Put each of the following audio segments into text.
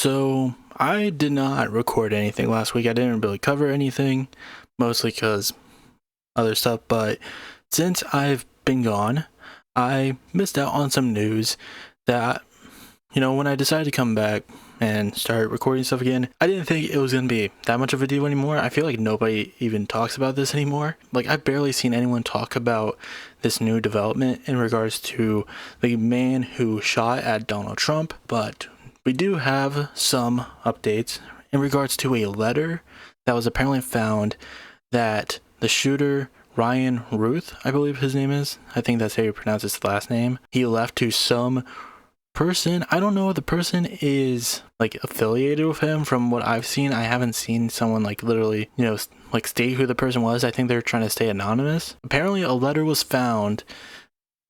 So I did not record anything last week. I didn't really cover anything, mostly because other stuff. But since I've been gone, I missed out on some news that, when I decided to come back and start recording stuff again, I didn't think it was going to be that much of a deal anymore. I feel like nobody even talks about this anymore. Like, I've barely seen anyone talk about this new development in regards to the man who shot at Donald Trump, but we do have some updates in regards to a letter that was apparently found that the shooter, Ryan Ruth, I believe his name is, I think that's how you pronounce his last name, he left to some person. I don't know if the person is affiliated with him. From what I've seen, I haven't seen someone literally state who the person was. I think they're trying to stay anonymous. Apparently a letter was found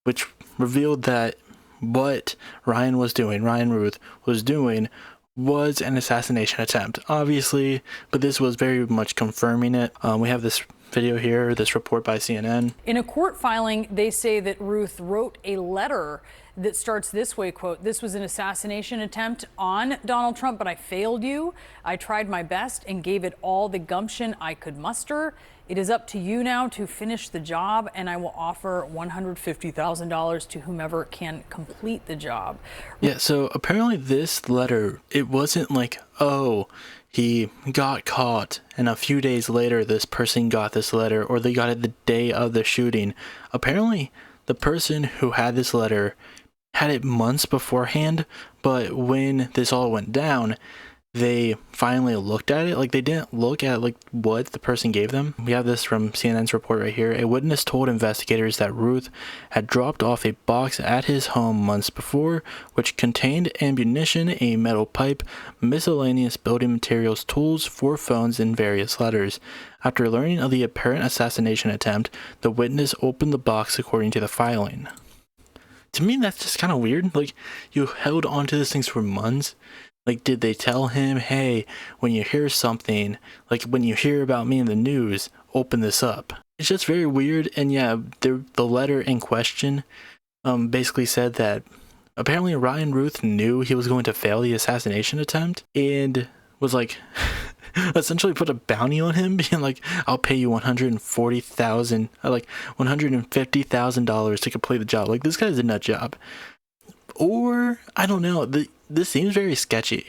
which revealed that what Ryan Ruth was doing was an assassination attempt, obviously, but this was very much confirming it. We have this video here, this report by CNN. In a court filing, they say that Ruth wrote a letter that starts this way, quote, "This was an assassination attempt on Donald Trump, but I failed you. I tried my best and gave it all the gumption I could muster. It is up to you now to finish the job, and I will offer $150,000 to whomever can complete the job." Yeah, so apparently this letter, it wasn't oh, he got caught and a few days later this person got this letter, or they got it the day of the shooting. Apparently the person who had this letter had it months beforehand, but when this all went down, they finally looked at it. They didn't look at what the person gave them. We have this from CNN's report right here. A witness told investigators that Ruth had dropped off a box at his home months before, which contained ammunition, a metal pipe, miscellaneous building materials, tools, 4 phones, and various letters. After learning of the apparent assassination attempt, the witness opened the box according to the filing. To me, that's just kind of weird. You held on to these things for months. Did they tell him, hey, when you hear something, when you hear about me in the news, open this up? It's just very weird. And yeah, the letter in question basically said that apparently Ryan Ruth knew he was going to fail the assassination attempt and was essentially put a bounty on him, being I'll pay you $150,000 to complete the job. This guy's a nut job. Or, I don't know, this seems very sketchy.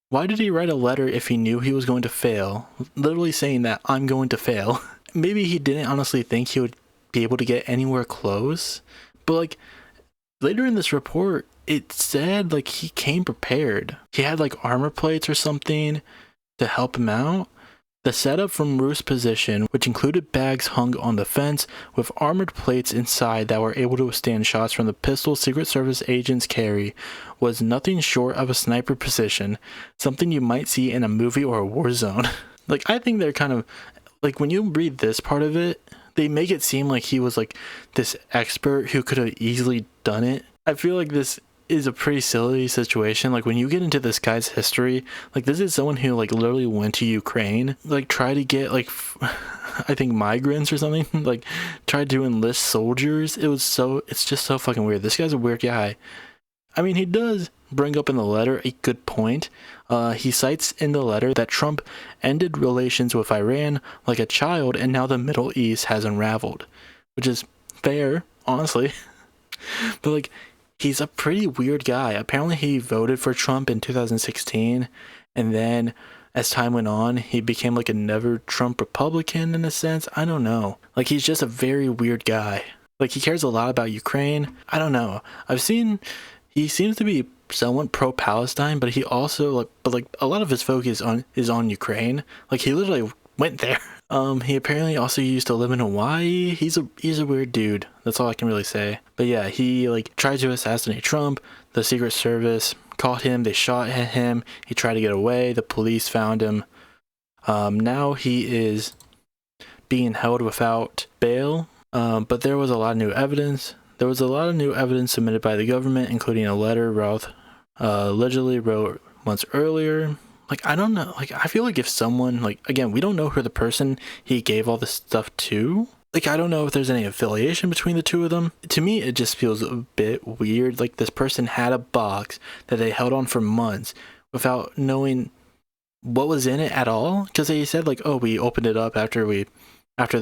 Why did he write a letter if he knew he was going to fail? Literally saying that, I'm going to fail. Maybe he didn't honestly think he would be able to get anywhere close. But, later in this report, it said, he came prepared. He had, armor plates or something to help him out. The setup from Ruth's position, which included bags hung on the fence with armored plates inside that were able to withstand shots from the pistol Secret Service agents carry, was nothing short of a sniper position, something you might see in a movie or a war zone. I think they're kind of, when you read this part of it, they make it seem like he was this expert who could have easily done it. I feel like this is a pretty silly situation. When you get into this guy's history, this is someone who literally went to Ukraine, tried to get I think migrants or something, tried to enlist soldiers. It's just so fucking weird. This guy's a weird guy. I mean, he does bring up in the letter a good point. He cites in the letter that Trump ended relations with Iran like a child, and now the Middle East has unraveled, which is fair, honestly. But he's a pretty weird guy. Apparently he voted for Trump in 2016, and then as time went on, he became a never Trump Republican in a sense. I don't know. He's just a very weird guy. He cares a lot about Ukraine. I don't know. I've seen he seems to be somewhat pro-Palestine, but he also a lot of his focus is on Ukraine. He literally went there. He apparently also used to live in Hawaii. He's a weird dude. That's all I can really say. But yeah, he tried to assassinate Trump. The Secret Service caught him. They shot at him. He tried to get away. The police found him. Now he is being held without bail. But there was a lot of new evidence. There was a lot of new evidence submitted by the government, including a letter Routh allegedly wrote months earlier. I don't know. I feel if someone, again, we don't know who the person he gave all this stuff to. I don't know if there's any affiliation between the two of them. To me, it just feels a bit weird. This person had a box that they held on for months without knowing what was in it at all? Because they said like, oh, we opened it up after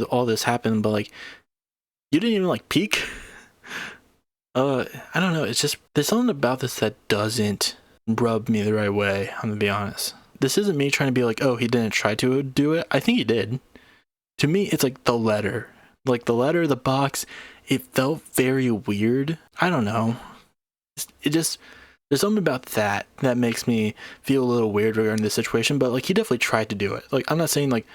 all this happened, but like you didn't even like peek. I don't know. It's just there's something about this that doesn't rub me the right way. I'm gonna be honest. This isn't me trying to be like, oh, he didn't try to do it. I think he did. To me, it's like the letter, the box. It felt very weird. I don't know. It just there's something about that makes me feel a little weird regarding this situation. But like he definitely tried to do it. Like I'm not saying like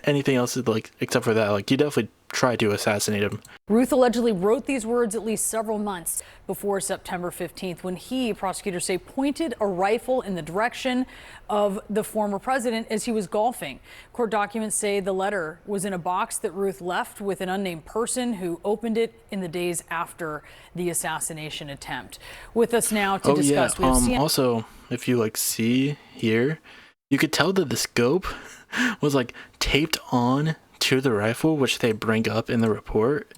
anything else like except for that. Like he definitely tried to assassinate him. Ruth allegedly wrote these words at least several months before September 15th when he, prosecutors say, pointed a rifle in the direction of the former president as he was golfing. Court documents say the letter was in a box that Ruth left with an unnamed person who opened it in the days after the assassination attempt. With us now to discuss. Yeah. Also, if you like see here, you could tell that the scope was like taped on to the rifle, which they bring up in the report.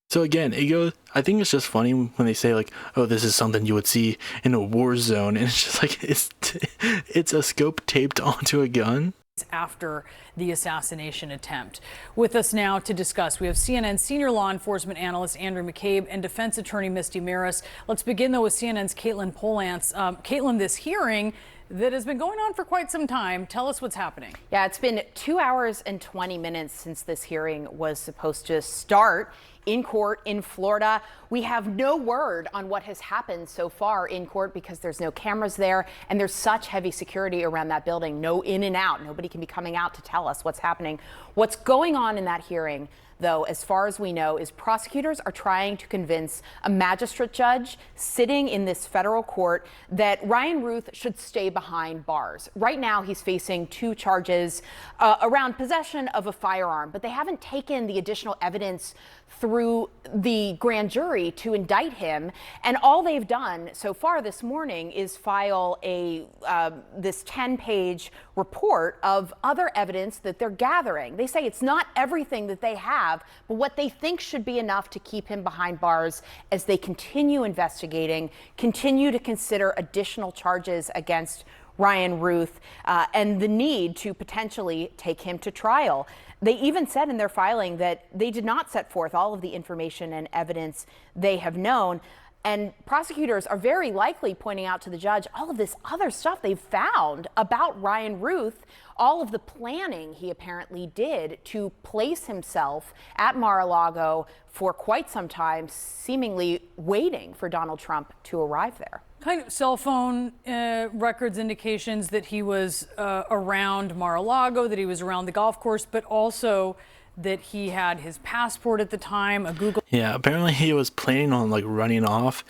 So again, it goes, I think it's just funny when they say like, oh, this is something you would see in a war zone, and it's just like it's a scope taped onto a gun after the assassination attempt. With us now to discuss, we have CNN senior law enforcement analyst Andrew McCabe and defense attorney Misty Maris. Let's begin though with CNN's Caitlin Polance. Caitlin, this hearing that has been going on for quite some time. Tell us what's happening. Yeah, it's been 2 hours and 20 minutes since this hearing was supposed to start in court in Florida. We have no word on what has happened so far in court because there's no cameras there and there's such heavy security around that building. No in and out. Nobody can be coming out to tell us what's happening. What's going on in that hearing, though, as far as we know, is prosecutors are trying to convince a magistrate judge sitting in this federal court that Ryan Ruth should stay behind bars. Right now, he's facing 2 charges around possession of a firearm, but they haven't taken the additional evidence through the grand jury to indict him. And all they've done so far this morning is file this 10-page report of other evidence that they're gathering. They say it's not everything that they have, but what they think should be enough to keep him behind bars as they continue investigating, continue to consider additional charges against Ryan Ruth, and the need to potentially take him to trial. They even said in their filing that they did not set forth all of the information and evidence they have known. And prosecutors are very likely pointing out to the judge all of this other stuff they've found about Ryan Ruth, all of the planning he apparently did to place himself at Mar-a-Lago for quite some time, seemingly waiting for Donald Trump to arrive there. Kind of cell phone records indications that he was around Mar-a-Lago, that he was around the golf course, but also that he had his passport at the time, a Google. Yeah, apparently he was planning on like running off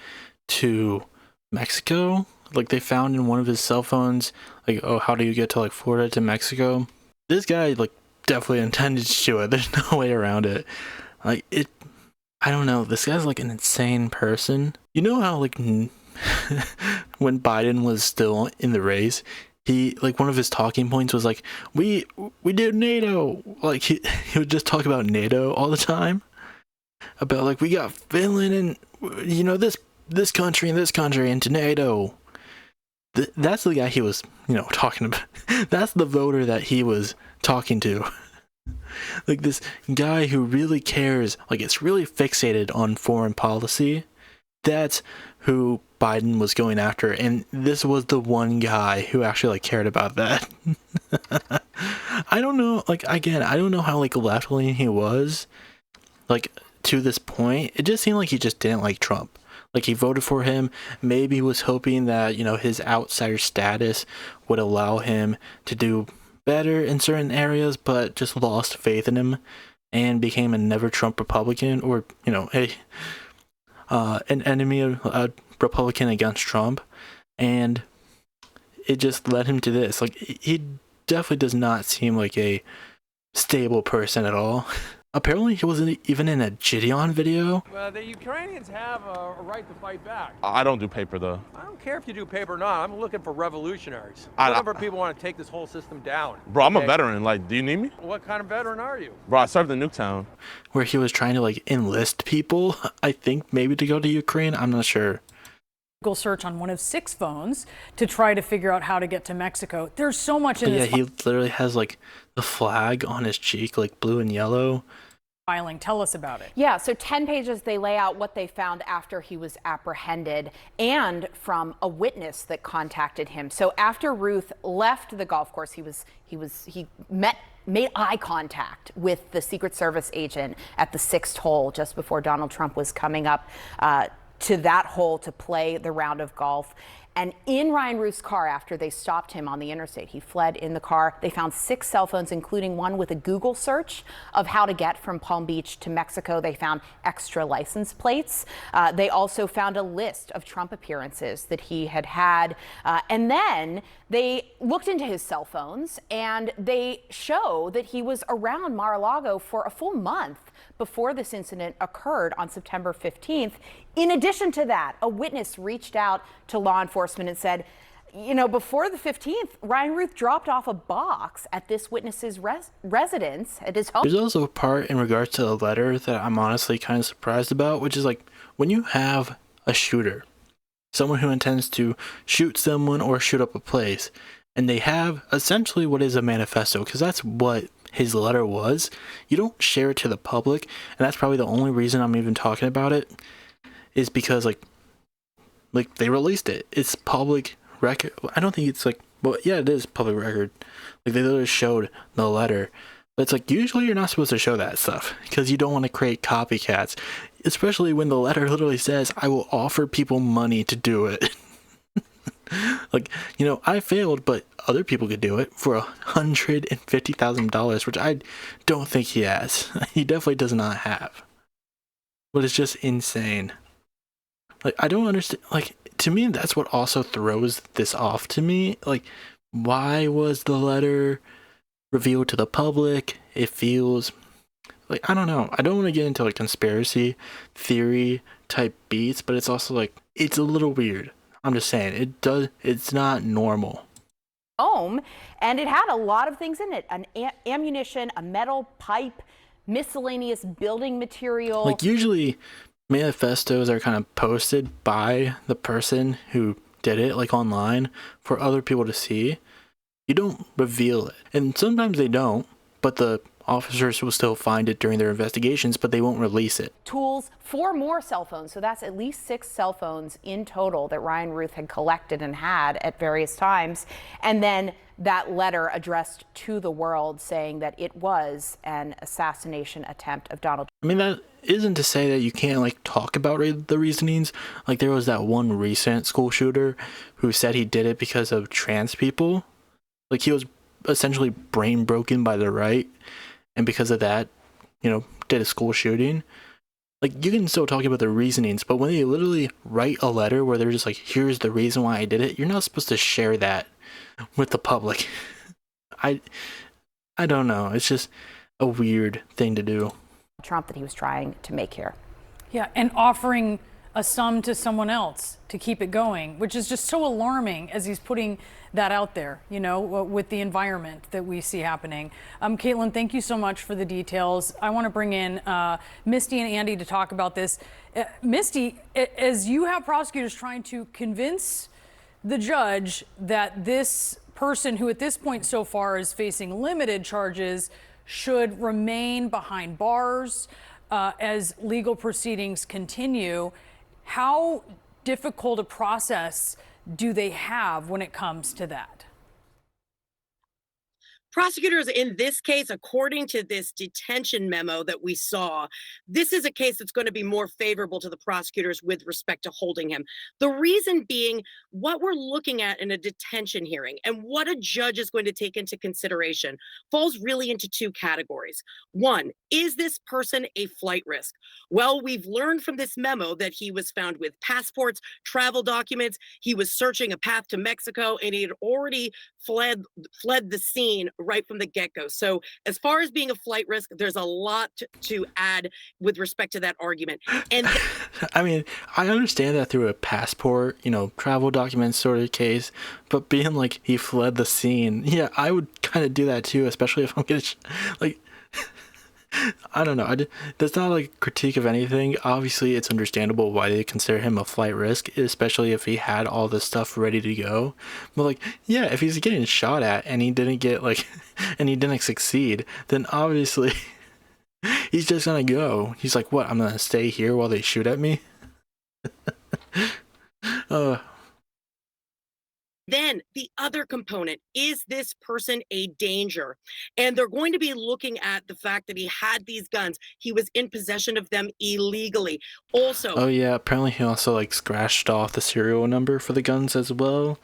to Mexico. Like they found in one of his cell phones, like, oh, how do you get to like Florida to Mexico? This guy like definitely intended to do it. There's no way around it. Like I don't know. This guy's like an insane person. You know how like when Biden was still in the race, he like one of his talking points was like, we did NATO. Like he would just talk about NATO all the time, about like we got Finland and you know this country and this country into NATO. That's the guy he was talking about. That's the voter that he was talking to. Like this guy who really cares, like it's really fixated on foreign policy. That's who Biden was going after, and this was the one guy who actually like cared about that. I don't know, like again, I don't know how like left-leaning he was, like to this point. It just seemed like he just didn't like Trump. Like he voted for him, maybe was hoping that his outsider status would allow him to do better in certain areas, but just lost faith in him and became a never Trump Republican, or an enemy of a Republican against Trump, and it just led him to this. Like he definitely does not seem like a stable person at all. Apparently he wasn't even in a Gideon video. Well, the Ukrainians have a right to fight back. I don't do paper though. I don't care if you do paper or not. I'm looking for revolutionaries. Whatever people want to take this whole system down. Bro, I'm a veteran. Like, do you need me? What kind of veteran are you? Bro, I served in Nuketown. Where he was trying to like enlist people, I think maybe to go to Ukraine. I'm not sure. Google search on one of 6 phones to try to figure out how to get to Mexico. There's so much in this he literally has like the flag on his cheek, like blue and yellow. filing. Tell us about it. Yeah, so 10 pages, they lay out what they found after he was apprehended and from a witness that contacted him. So after Ruth left the golf course, he made eye contact with the Secret Service agent at the 6th hole just before Donald Trump was coming up to that hole to play the round of golf. And in Ryan Ruth's car, after they stopped him on the interstate, he fled in the car. They found 6 cell phones, including one with a Google search of how to get from Palm Beach to Mexico. They found extra license plates. They also found a list of Trump appearances that he had had. And then they looked into his cell phones, and they show that he was around Mar-a-Lago for a full month before this incident occurred on September 15th. In addition to that, a witness reached out to law enforcement and said, you know, before the 15th, Ryan Ruth dropped off a box at this witness's residence at his home. There's also a part in regards to the letter that I'm honestly kind of surprised about, which is like when you have a shooter, someone who intends to shoot someone or shoot up a place, and they have essentially what is a manifesto, because that's what his letter was. You don't share it to the public, and that's probably the only reason I'm even talking about it, is because like they released it. It's public record. I don't think it's like, well, yeah, it is public record. Like they literally showed the letter. But it's like usually you're not supposed to show that stuff because you don't want to create copycats, especially when the letter literally says, "I will offer people money to do it." Like, you know, I failed, but other people could do it for $150,000, which I don't think he has. He definitely does not have. But it's just insane. Like, I don't understand. Like, to me, that's what also throws this off to me. Like, why was the letter revealed to the public? It feels like, I don't know. I don't want to get into like conspiracy theory type beats, but it's also like, it's a little weird. I'm just saying, it's not normal. Home, and it had a lot of things in it: ammunition, a metal pipe, miscellaneous building material. Like usually manifestos are kind of posted by the person who did it, like online, for other people to see. You don't reveal it, and sometimes they don't, but the officers will still find it during their investigations, but they won't release it. Tools, 4 more cell phones. So that's at least 6 cell phones in total that Ryan Ruth had collected and had at various times. And then that letter addressed to the world saying that it was an assassination attempt of Donald Trump. I mean, that isn't to say that you can't like talk about the reasonings. Like there was that one recent school shooter who said he did it because of trans people. Like he was essentially brain broken by the right. And because of that, you know, did a school shooting. Like, you can still talk about the reasonings, but when they literally write a letter where they're just like, here's the reason why I did it, you're not supposed to share that with the public. I don't know. It's just a weird thing to do. Trump that he was trying to make here. Yeah, and offering a sum to someone else to keep it going, which is just so alarming as he's putting that out there, you know, with the environment that we see happening. Caitlin, thank you so much for the details. I want to bring in Misty and Andy to talk about this. Misty, as you have prosecutors trying to convince the judge that this person who at this point so far is facing limited charges should remain behind bars as legal proceedings continue, how difficult a process do they have when it comes to that? Prosecutors in this case, according to this detention memo that we saw, this is a case that's going to be more favorable to the prosecutors with respect to holding him. The reason being what we're looking at in a detention hearing and what a judge is going to take into consideration falls really into 2 categories. One, is this person a flight risk? Well, we've learned from this memo that he was found with passports, travel documents. He was searching a path to Mexico, and he had already fled the scene right from the get-go. So as far as being a flight risk, there's a lot to add with respect to that argument. And I mean, I understand that through a passport, you know, travel documents sort of case, but being like he fled the scene, yeah, I would kind of do that too, especially if I'm gonna like I don't know. That's not like a critique of anything. Obviously, it's understandable why they consider him a flight risk, especially if he had all this stuff ready to go. But like, yeah, if he's getting shot at and he didn't get like, and he didn't succeed, then obviously he's just gonna go. He's like, what? I'm gonna stay here while they shoot at me? uh, Then the other component, is this person a danger? And they're going to be looking at the fact that he had these guns. He was in possession of them illegally. Also, oh yeah, apparently he also like scratched off the serial number for the guns as well.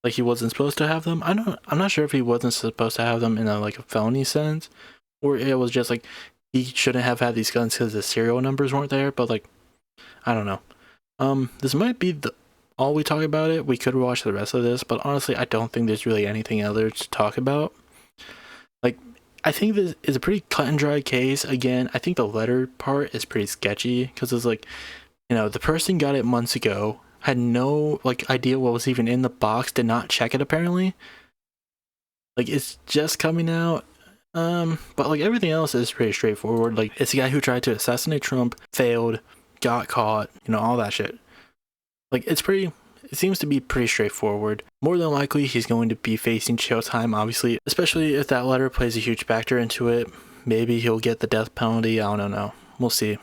Like he wasn't supposed to have them. I'm not sure if he wasn't supposed to have them in a like a felony sense, or it was just like he shouldn't have had these guns because the serial numbers weren't there. But like, I don't know. This might be all we talk about it. We could watch the rest of this, but honestly, I don't think there's really anything else to talk about. Like, I think this is a pretty cut and dry case. Again, I think the letter part is pretty sketchy because it's like, you know, the person got it months ago, had no like idea what was even in the box, did not check it apparently. Like, it's just coming out. But like everything else is pretty straightforward. Like, it's a guy who tried to assassinate Trump, failed, got caught, you know, all that shit. Like, it seems to be pretty straightforward. More than likely, he's going to be facing jail time, obviously, especially if that letter plays a huge factor into it. Maybe he'll get the death penalty. I don't know. We'll see.